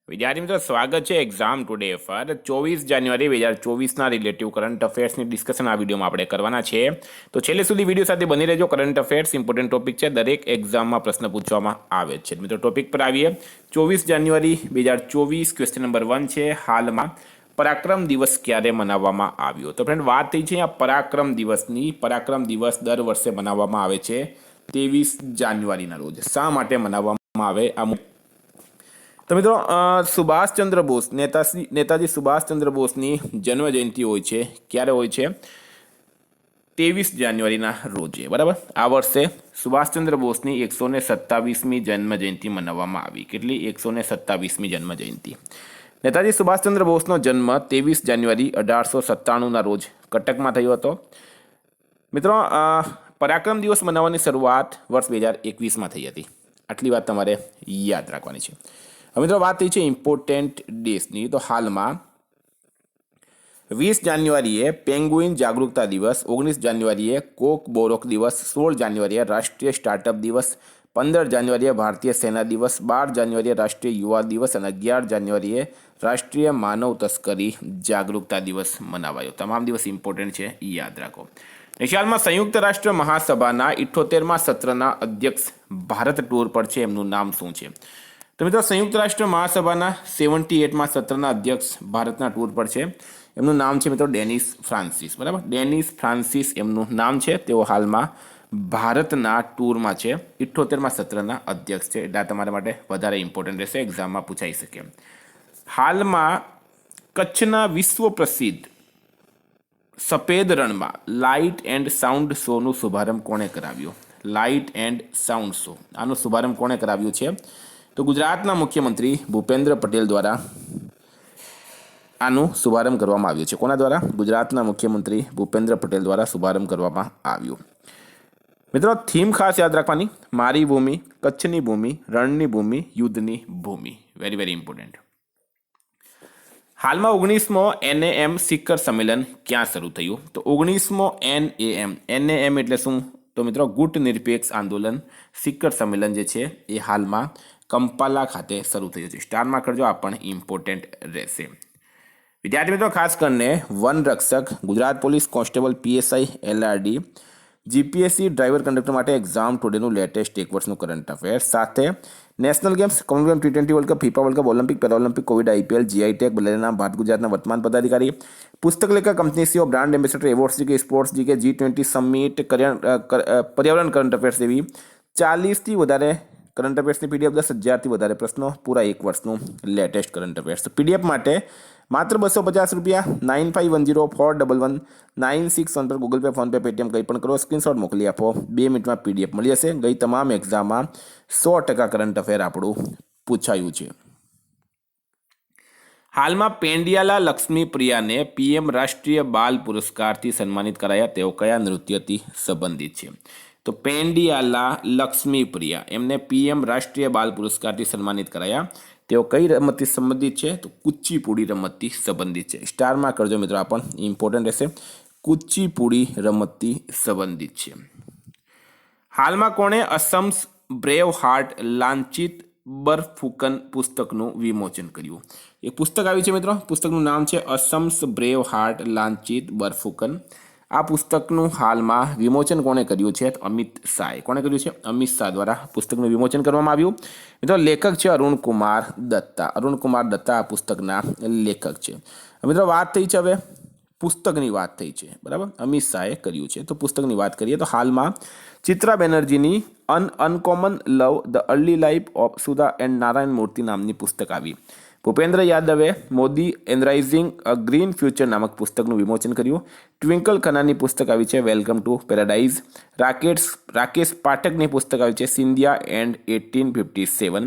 વિદ્યાર્થી મિત્રો સ્વાગત છે એક્ઝામ ટુડે પર 24 જાન્યુઆરી 2024ના રિલેટિવ કરંટ અફેર્સની ડિસ્કશન આ વિડીયોમાં આપણે કરવાના છે. તો છેલ્લે સુધી વિડીયો સાથે બની રહેજો. કરંટ અફેર્સ ઇમ્પોર્ટન્ટ ટોપિક છે, દરેક એક્ઝામમાં પ્રશ્ન પૂછવામાં આવે છે. મિત્રો ટોપિક પર આવીએ. 24 જાન્યુઆરી 2024 ક્વેશ્ચન નંબર 1 છે. હાલમાં પરાક્રમ દિવસ ક્યારે મનાવવામાં આવ્યો? તો ફ્રેન્ડ વાત થઈ છે અહીંયા પરાક્રમ દિવસની. પરાક્રમ દિવસ દર વર્ષે મનાવવામાં આવે છે 23 જાન્યુઆરીના રોજ. શા માટે મનાવવામાં આવે? તો મિત્રો સુભાષચંદ્ર બોઝ નેતાજી સુભાષચંદ્ર બોઝની જન્મ જયંતિ હોય છે. ક્યારે હોય છે? 23 જાન્યુઆરીના રોજે. બરાબર. આ વર્ષે સુભાષચંદ્ર બોઝની 127મી જન્મ જયંતિ મનાવવામાં આવી. કેટલી? 127મી જન્મ જયંતિ. નેતાજી સુભાષચંદ્ર બોઝનો જન્મ 23 જાન્યુઆરી 1897ના રોજ કટકમાં થયો હતો. મિત્રો પરાક્રમ દિવસ મનાવવાની શરૂઆત વર્ષ 2021માં થઈ હતી. આટલી વાત તમારે યાદ રાખવાની છે. હવે મિત્રો વાત થઈ છે ઇમ્પોર્ટન્ટ ડેસની. તો હાલમાં 20 જાન્યુઆરીએ પેંગ્વિન જાગૃતતા દિવસ, 19 જાન્યુઆરીએ કોક બોરોક દિવસ, 16 જાન્યુઆરીએ રાષ્ટ્રીય સ્ટાર્ટઅપ દિવસ, 15 જાન્યુઆરીએ ભારતીય સેના દિવસ, 12 જાન્યુઆરીએ રાષ્ટ્રીય યુવા દિવસ અને 11 જાન્યુઆરીએ રાષ્ટ્રીય માનવ તસ્કરી જાગૃતતા દિવસ મનાવાયો. તમામ દિવસ ઇમ્પોર્ટન્ટ છે, યાદ રાખો. નિશાલમાં સંયુક્ત રાષ્ટ્ર મહાસભાના 78મા સત્રના અધ્યક્ષ ભારત ટૂર પર છે. એમનું નામ શું છે? તો મિત્રો સંયુક્ત રાષ્ટ્ર મહાસભાના 78મા સત્રના અધ્યક્ષ ભારતના ટૂર પર છે. એમનું નામ છે મિત્રો ડેનિસ ફ્રાન્સિસ. બરાબર. ડેનિસ ફ્રાન્સિસ એમનું નામ છે. તેઓ હાલમાં ભારતના ટૂરમાં છે. 78મા સત્રના અધ્યક્ષ છે. એટલે આ તમારા માટે વધારે ઇમ્પોર્ટન્ટ રહેશે, એક્ઝામમાં પૂછાઈ શકે. હાલમાં કચ્છના વિશ્વ પ્રસિદ્ધ સફેદ રણમાં લાઇટ એન્ડ સાઉન્ડ શોનું શુભારંભ કોણે કરાવ્યો? લાઇટ એન્ડ સાઉન્ડ શો, આનો શુભારંભ કોણે કરાવ્યું છે? તો ગુજરાતના મુખ્યમંત્રી ભૂપેન્દ્ર પટેલ દ્વારા આનું શુભારંભ કરવામાં આવ્યું છે. કોના દ્વારા? ગુજરાતના મુખ્યમંત્રી ભૂપેન્દ્ર પટેલ દ્વારા શુભારંભ કરવામાં આવ્યું. મિત્રો થીમ ખાસ યાદ રાખવાની: મારી ભૂમિ, કચ્છની ભૂમિ, રણની ભૂમિ, યુદ્ધની ભૂમિ. Very very important. હાલમાં 19મો NAM શિખર સંમેલન ક્યાં શરૂ થયું? તો 19મો NAM એટલે શું? તો મિત્રો ગુટ નિરપેક્ષ આંદોલન શિખર સંમેલન જે છે એ હાલમાં કંપાલા ખાતે શરૂ થયું છે. સ્ટારમાં કરજો, આ પણ ઇમ્પોર્ટન્ટ રહેશે. વિદ્યાર્થી મિત્રો ખાસ કરીને વન રક્ષક, Gujarat police constable, PSI, LRD, GPSC driver conductor માટે એક્ઝામ ટુડેનું લેટેસ્ટ એક વર્ષનું કરંટ અફેર, સાથે national games, commonwealth T20 world cup, FIFA world cup, Olympic, Paralympic, covid, IPL, GI tag, બલેના ભારત ગુજરાતના વર્તમાન પદાધિકારી, પુસ્તક લેખક, company CEO, brand ambassador, awards GK, sports GK, G20 summit, પર્યાવરણ કરંટ અફેર્સ જેવી 40થી વધારે કરંટ અફેર્સની PDF, 10,000થી વધારે પ્રશ્નો, પૂરા એક વર્ષનું લેટેસ્ટ કરંટ અફેર્સ. PDF માટે માત્ર 250 રૂપિયા. 9510411961 પર ગૂગલ પે, ફોનપે, પેટીએમ કંઈ પણ કરો, સ્ક્રીનશોટ મોકલી આપો. 2 મિનિટમાં PDF મળી જશે. ગઈ તમામ એક્ઝામમાં 100% કરંટ અફેર આપણું પૂછાયું છે. હાલમાં પેંડિયાલા લક્ષ્મી પ્રિયાને PM રાષ્ટ્રીય બાલ પુરસ્કારથી સન્માનિત કરાયા. તેઓ કયા નૃત્યથી સંબંધિત છે? તો પેંડિયાલા લક્ષ્મી પ્રિયા એમને PM રાષ્ટ્રીય બાલ પુરસ્કારથી સન્માનિત કરાયા. તેઓ કઈ રમતથી સંબંધિત છે? તો કુચીપુડી રમતથી સંબંધિત છે. સ્ટારમાં કરજો મિત્રો, આ પણ ઇમ્પોર્ટન્ટ રહેશે. કુચીપુડી રમતથી સંબંધિત છે. હાલમાં કોણે અસમ્સ બ્રેવ હાર્ટ લાંચિત બરફુકન પુસ્તકનું વિમોચન કર્યું? એક પુસ્તક આવ્યું છે મિત્રો, પુસ્તકનું નામ છે અસમ્સ બ્રેવ હાર્ટ લાંચિત બરફુકન. આ પુસ્તકનું હાલમાં વિમોચન કોણે કર્યું છે? અમિત શાહે. કોણે કર્યું છે? અમિત શાહ દ્વારા પુસ્તકનું વિમોચન કરવામાં આવ્યું. મિત્રો લેખક છે અરુણકુમાર દત્તા. અરુણકુમાર દત્તા આ પુસ્તકના લેખક છે. મિત્રો વાત થઈ છે, હવે પુસ્તકની વાત થઈ છે. બરાબર, અમિત શાહે કર્યું છે. તો પુસ્તકની વાત કરીએ તો હાલમાં ચિત્રા બેનર્જીની uncommon love the early life of Sudha and Narayan Murthy નામની પુસ્તક આવી. ભૂપેન્દ્ર યાદવે Modi energising a green future નામક પુસ્તકનું વિમોચન કર્યું. ટ્વિંકલ ખન્નાની પુસ્તક આવી છે વેલકમ ટુ પેરાડાઇઝ. રાકેશ પાઠકની પુસ્તક આવી છે સિંધિયા એન્ડ 1857.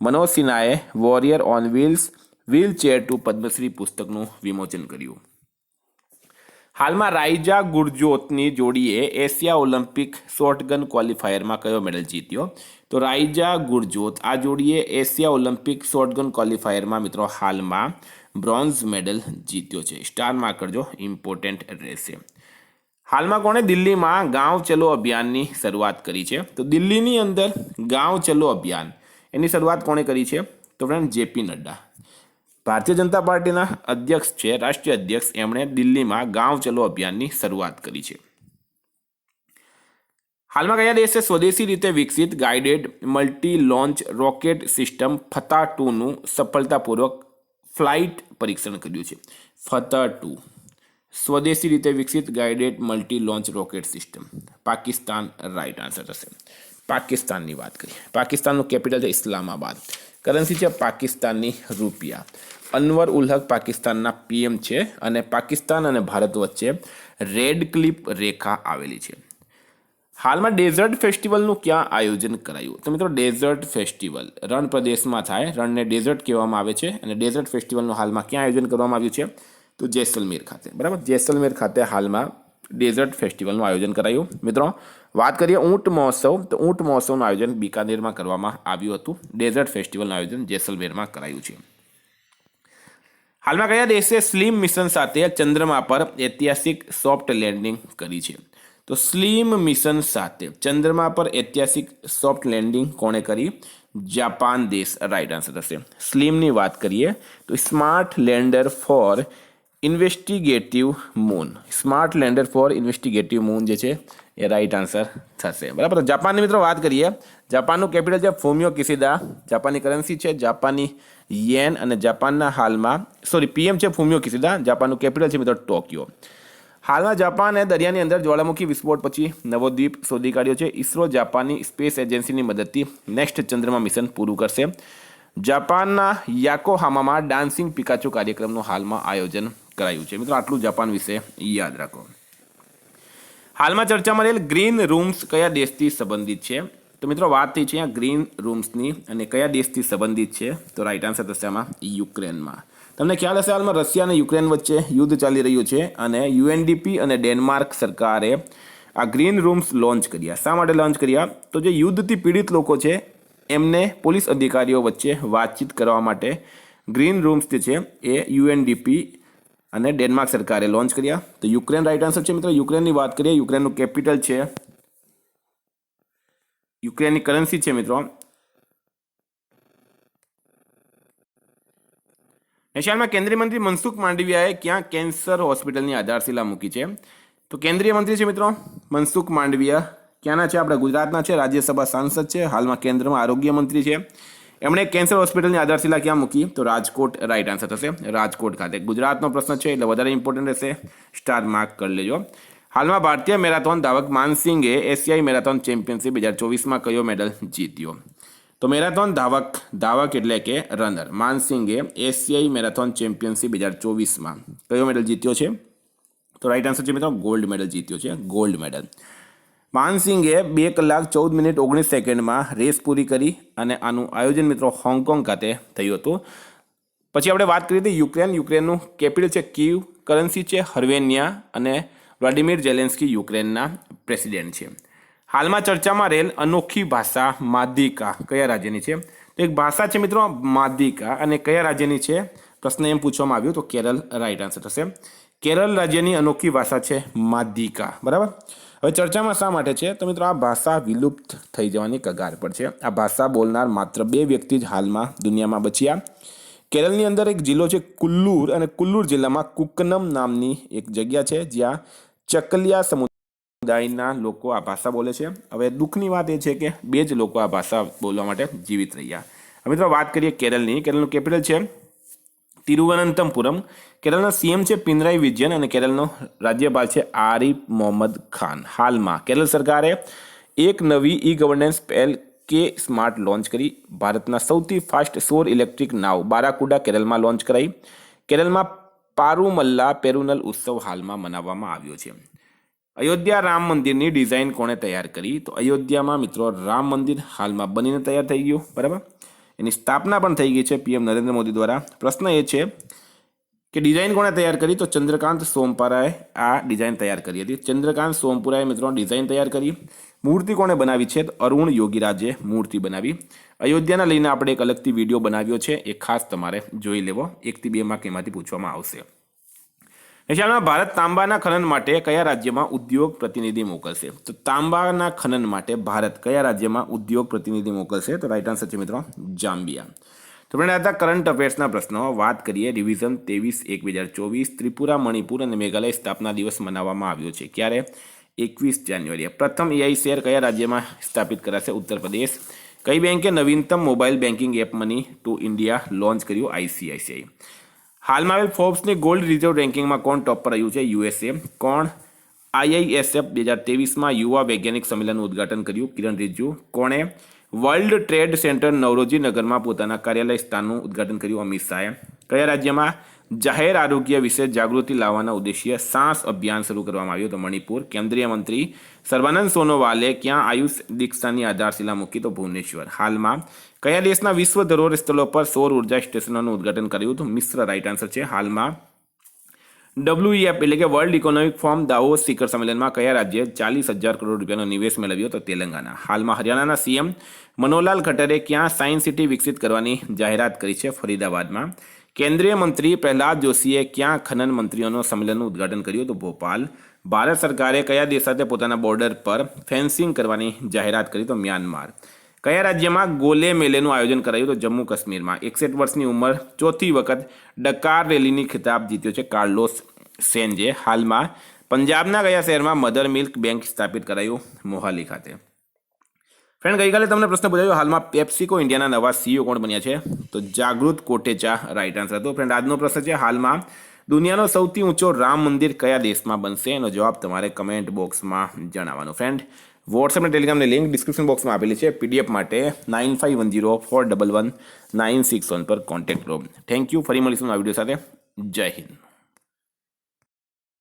મનોજ સિન્હાએ warrior on wheelchair to Padmashri પુસ્તકનું વિમોચન કર્યું. હાલમાં રાઇજા ગુરજોતની જોડીએ એશિયા ઓલિમ્પિક શોર્ટગન ક્વોલિફાયરમાં કયો મેડલ જીત્યો? તો રાઇજા ગુરજોત આ જોડીએ એશિયા ઓલિમ્પિક શોર્ટગન ક્વોલિફાયરમાં મિત્રો હાલમાં બ્રોન્ઝ મેડલ જીત્યો છે. સ્ટારમાં કરજો, ઇમ્પોર્ટન્ટ રહેશે. હાલમાં કોણે દિલ્હીમાં ગાંવ ચલો અભિયાનની શરૂઆત કરી છે? તો દિલ્હીની અંદર ગાંવ ચલો અભિયાન એની શરૂઆત કોણે કરી છે? તો ફ્રેન્ડ JP નડ્ડા. ભારતીય જનતા પાર્ટીના અધ્યક્ષ છે, રાષ્ટ્રીય અધ્યક્ષ, એમણે દિલ્હીમાં ગાંવ ચલો અભિયાનની શરૂઆત કરી છે. હાલમાં કયા દેશે સ્વદેશી રીતે વિકસિત guided multi launch rocket system ફતા-2નું સફળતાપૂર્વક ફ્લાઇટ પરીક્ષણ કર્યું છે? ફતા-2 સ્વદેશી રીતે વિકસિત guided multi launch rocket system. Pakistan right answer થશે. પાકિસ્તાનની વાત કરીએ. પાકિસ્તાનનું કેપિટલ છે ઇસ્લામાબાદ. કરન્સી છે પાકિસ્તાનની રૂપિયા. અનવર ઉલ હક પાકિસ્તાનના પીએમ છે અને પાકિસ્તાન અને ભારત વચ્ચે રેડ ક્લિપ રેખા આવેલી છે. હાલમાં ડેઝર્ટ ફેસ્ટિવલનું ક્યાં આયોજન કરાયું? તો મિત્રો ડેઝર્ટ ફેસ્ટિવલ રણ પ્રદેશમાં થાય. રણને ડેઝર્ટ કહેવામાં આવે છે અને ડેઝર્ટ ફેસ્ટિવલનું હાલમાં ક્યાં આયોજન કરવામાં આવ્યું છે? તો જેસલમેર ખાતે. બરાબર, જેસલમેર ખાતે હાલમાં ડેઝર્ટ ફેસ્ટિવલનું આયોજન કરાયું. મિત્રો વાત કરીએ ઊંટ મહોત્સવ, તો ઊંટ મહોત્સવનું આયોજન બિકાનેરમાં કરવામાં આવ્યું હતું. ડેઝર્ટ ફેસ્ટિવલનું આયોજન જેસલમેરમાં કરાયું છે. હાલમાં કયા દેશે સ્લીમ મિશન સાથે ચંદ્રમા પર ઐતિહાસિક સોફ્ટ લેન્ડિંગ કરી છે? તો સ્લીમ મિશન સાથે ચંદ્રમા પર ઐતિહાસિક સોફ્ટ લેન્ડિંગ કોણે કરી? જાપાન દેશ રાઈટ આન્સર થશે. સ્લીમની વાત કરીએ તો smart lander for investigative moon. Smart lander for investigative moon જે છે એ રાઈટ આન્સર થશે. બરાબર, જાપાનની મિત્રો વાત કરીએ. જાપાનનું કેપિટલ છે ફુમિયો કિશિદા. જાપાનની કરન્સી છે જાપાની યેન અને જાપાનના હાલમાં પીએમ છે ફુમિયો કિશિદા. જાપાનનું કેપિટલ છે મિત્રો ટોક્યો. હાલમાં જાપાને દરિયાની અંદર જ્વાળામુખી વિસ્ફોટ પછી નવો દ્વીપ શોધી કાઢ્યો છે. ઇસરો જાપાનની સ્પેસ એજન્સીની મદદથી નેક્સ્ટ ચંદ્રમા મિશન પૂરું કરશે. જાપાનના યાકોહામામાં ડાન્સિંગ પિકાચુ કાર્યક્રમનું હાલમાં આયોજન કરાયું છે. મિત્રો આટલું જાપાન વિશે યાદ રાખો. હાલમાં ચર્ચામાં રહેલ ગ્રીન રૂમ્સ કયા દેશથી સંબંધિત છે? તો મિત્રો વાત થઈ છે અહીંયા ગ્રીન રૂમ્સની અને કયા દેશથી સંબંધિત છે? તો રાઈટ આન્સર થશે આમાં યુક્રેનમાં. તમને ખ્યાલ હશે હાલમાં રશિયા અને યુક્રેન વચ્ચે યુદ્ધ ચાલી રહ્યું છે અને યુએનડીપી અને ડેનમાર્ક સરકારે આ ગ્રીન રૂમ્સ લોન્ચ કર્યા. શા માટે લોન્ચ કર્યા? તો જે યુદ્ધથી પીડિત લોકો છે એમને પોલીસ અધિકારીઓ વચ્ચે વાતચીત કરવા માટે ગ્રીન રૂમ્સ જે છે એ યુએનડીપી અને ડેનમાર્ક સરકારે લોન્ચ કર્યા. તો યુક્રેન રાઈટ આન્સર છે મિત્રો. યુક્રેનની વાત કરીએ, યુક્રેનનું કેપિટલ છે, યુક્રેનની કરન્સી છે મિત્રો એશિયામાં. કેન્દ્રીય મંત્રી મનસુખ માંડવિયાએ ક્યાં કેન્સર હોસ્પિટલની આધારશિલા મૂકી છે? તો કેન્દ્રીય મંત્રી છે મિત્રો મનસુખ માંડવિયા. ક્યાંના છે? આપણા ગુજરાતના છે, રાજ્યસભા સાંસદ છે, હાલમાં કેન્દ્રમાં આરોગ્ય મંત્રી છે. એમણે કેન્સર હોસ્પિટલની આધારશિલા ક્યાં મૂકી? તો રાજકોટ રાઈટ આન્સર થશે. રાજકોટ ખાતે. ગુજરાતનો પ્રશ્ન છે એટલે વધારે ઇમ્પોર્ટન્ટ રહેશે, સ્ટાર માર્ક કરી લેજો. હાલમાં ભારતીય મેરાથોન ધાવક માનસિંગે એશિયાઈ મેરાથોન ચેમ્પિયનશિપ 2024માં કયો મેડલ જીત્યો? તો મેરાથોન ધાવક એટલે કે રનર માનસિંગે એશિયાઈ મેરાથોન ચેમ્પિયનશિપ 2024માં કયો મેડલ જીત્યો છે? તો રાઈટ આન્સર છે મિત્રો ગોલ્ડ મેડલ જીત્યો છે. Gold medal. માનસિંગે 2 કલાક 14 મિનિટ 19 સેકન્ડમાં રેસ પૂરી કરી અને આનું આયોજન મિત્રો હોંગકોંગ ખાતે થયું હતું. પછી આપણે વાત કરી હતી યુક્રેન. યુક્રેનનું કેપિટલ છે કીવ. કરન્સી છે હર્વેનિયા અને વ્લાડિમીર ઝેલેન્સ્કી યુક્રેનના પ્રેસિડેન્ટ છે. હાલમાં ચર્ચામાં રહેલ અનોખી ભાષા માદિકા કયા રાજ્યની છે? તો એક ભાષા છે મિત્રો માદિકા અને કયા રાજ્યની છે? પ્રશ્ન એમ પૂછવામાં આવ્યો તો કેરળ રાઈટ આન્સર થશે. કેરળ રાજ્યની અનોખી ભાષા છે માદિકા. બરાબર. હવે ચર્ચામાં શા માટે છે? તો મિત્રો આ ભાષા વિલુપ્ત થઈ જવાની કગાર પર છે. આ ભાષા બોલનાર માત્ર 2 વ્યક્તિ જ હાલમાં દુનિયામાં બચ્યા. કેરળની અંદર એક જિલ્લો છે કુલ્લુર અને કુલ્લુર જિલ્લામાં કુકનમ નામની એક જગ્યા છે જ્યાં ચકલિયા સમુદાયના લોકો આ ભાષા બોલે છે. હવે દુઃખની વાત એ છે કે 2 જ લોકો આ ભાષા બોલવા માટે જીવિત રહ્યા. હવે મિત્રો વાત કરીએ કેરળની. કેરળનું કેપિટલ છે તિરુવનંતપુરમ. કેરળના સીએમ છે પિનરાઈ વિજયન અને કેરળનો રાજ્યપાલ છે આરિફ મોહમ્મદ ખાન. હાલમાં કેરળ સરકારે એક નવી ઈ ગવર્નન્સ પહેલ કે સ્માર્ટ લોન્ચ કરી. ભારતના સૌથી ફાસ્ટ સૌર ઇલેક્ટ્રિક નાવ બારાકુડા કેરળમાં લોન્ચ કરાઈ. કેરળમાં પારુમલ્લા પેરુનલ ઉત્સવ હાલમાં મનાવવામાં આવ્યો છે. અયોધ્યા રામ મંદિરની ડિઝાઇન કોણે તૈયાર કરી? તો અયોધ્યામાં મિત્રો રામ મંદિર હાલમાં બનીને તૈયાર થઈ ગયું. બરાબર. એની સ્થાપના પણ થઈ ગઈ છે પીએમ નરેન્દ્ર મોદી દ્વારા. પ્રશ્ન એ છે કે ડિઝાઇન કોણે તૈયાર કરી? તો ચંદ્રકાંત સોમપુરાએ આ ડિઝાઇન તૈયાર કરી હતી. ચંદ્રકાંત સોમપુરાએ મિત્રો ડિઝાઇન તૈયાર કરી. મૂર્તિ કોણે બનાવી છે? તો અરુણ યોગીરાજે મૂર્તિ બનાવી. અયોધ્યાના લઈને આપણે એક અલગથી વિડીયો બનાવ્યો છે, એ ખાસ તમારે જોઈ લેવો. 1 થી 2 માર્ક એમાંથી પૂછવામાં આવશે. એશિયામાં ભારત તાંબાના ખનન માટે કયા રાજ્યમાં ઉદ્યોગ પ્રતિનિધિ મોકલશે? તો તાંબાના ખનન માટે ભારત કયા રાજ્યમાં ઉદ્યોગ પ્રતિનિધિ મોકલશે? તો રાઈટ આન્સર છે મિત્રો જામ્બિયા. તો ફ્રેન્ડ આ હતા કરંટ અફેર્સના પ્રશ્નો. વાત કરીએ રિવિઝન 23/1/2024. ત્રિપુરા, મણિપુર અને મેઘાલય સ્થાપના દિવસ મનાવવામાં આવ્યો છે. ક્યારે? 21 જાન્યુઆરીએ. પ્રથમ એઆઈ શેર કયા રાજ્યમાં સ્થાપિત કરાશે? ઉત્તર પ્રદેશ. કઈ બેંકે નવીનતમ mobile banking app money to India launch કર્યું? આઈસીઆઈસીઆઈ. હાલમાં આવેલ ફોર્બ્સની ગોલ્ડ રિઝર્વ રેન્કિંગમાં કોણ ટોપ પર રહ્યું છે? યુએસએ. કોણ આઈઆઈએસએફ 2023માં યુવા વૈજ્ઞાનિક સંમેલનનું ઉદ્ઘાટન કર્યું? કિરણ રિજિજુ. કોણે વર્લ્ડ ટ્રેડ સેન્ટર નવરોજી નગરમાં પોતાના કાર્યાલય સ્થાનનું ઉદ્ઘાટન કર્યું? અમિત શાહે. કયા રાજ્યમાં જાહેર આરોગ્ય વિશે જાગૃતિ લાવવાના ઉદ્દેશ્ય સાસ અભિયાન શરૂ કરવામાં આવ્યું? તો મણિપુર. કેન્દ્રીય મંત્રી સર્વાનંદ સોનોવાલે ક્યાં આયુષ દીક્ષાની આધારશિલા મૂકી? તો ભુવનેશ્વર. હાલમાં કયા દેશના વિશ્વ ધરોહર સ્થળો પર સૌર ઉર્જા સ્ટેશનોનું ઉદ્ઘાટન કર્યું? તો મિશ્ર રાઇટ આન્સર છે. હાલમાં WEF એટલે કે વર્લ્ડ ઇકોનોમિક ફોરમ દાવોસ શિખર સંમેલનમાં કયા રાજ્યે 40,000 કરોડ રૂપિયાનો નિવેશ મેળવ્યો? તો તેલંગાના. હાલમાં હરિયાણાના સીએમ મનોહરલાલ ખટ્ટરે ક્યાં સાયન્સ સિટી વિકસિત કરવાની જાહેરાત કરી છે? ફરીદાબાદમાં. કેન્દ્રીય મંત્રી પ્રહલાદ જોશીએ ક્યાં ખનન મંત્રીઓનો સંમેલનનું ઉદ્ઘાટન કર્યું? તો ભોપાલ. ભારત સરકારે કયા દેશ સાથે પોતાના બોર્ડર પર ફેન્સિંગ કરવાની જાહેરાત કરી? તો મ્યાનમાર. કયા રાજ્યમાં ગોલે મેલેનું આયોજન કરાયું? તો જમ્મુ કાશ્મીરમાં. 61 વર્ષની ઉંમર ચોથી વખત ડકાર રેલીની ખિતાબ જીત્યો છે કાર્લોસ સેન્જે. હાલમાં પંજાબના કયા શહેરમાં મધર મિલ્ક બેંક સ્થાપિત કરાયું? મોહાલી ખાતે. ફ્રેન્ડ ગઈકાલે તમને પ્રશ્ન પૂછાયો હાલમાં પેપ્સિકો ઇન્ડિયાના નવા સીઈઓ કોણ બન્યા છે? તો જાગૃત કોટેચા રાઇટ આન્સર હતો. ફ્રેન્ડ આજનો પ્રશ્ન છે હાલમાં દુનિયાનો સૌથી ઊંચો રામ મંદિર કયા દેશમાં બનશે? એનો જવાબ તમારે કમેન્ટ બોક્સમાં જણાવવાનો. ફ્રેન્ડ વોટ્સએપ અને ટેલિગ્રામની લિંક ડિસ્ક્રિપ્શન બોક્સમાં આપેલી છે. પીડીએફ માટે 9510411961 પર કોન્ટેક્ટ કરો. Thank you. ફરી મળીશું આ વિડીયો સાથે. જય હિન્દ.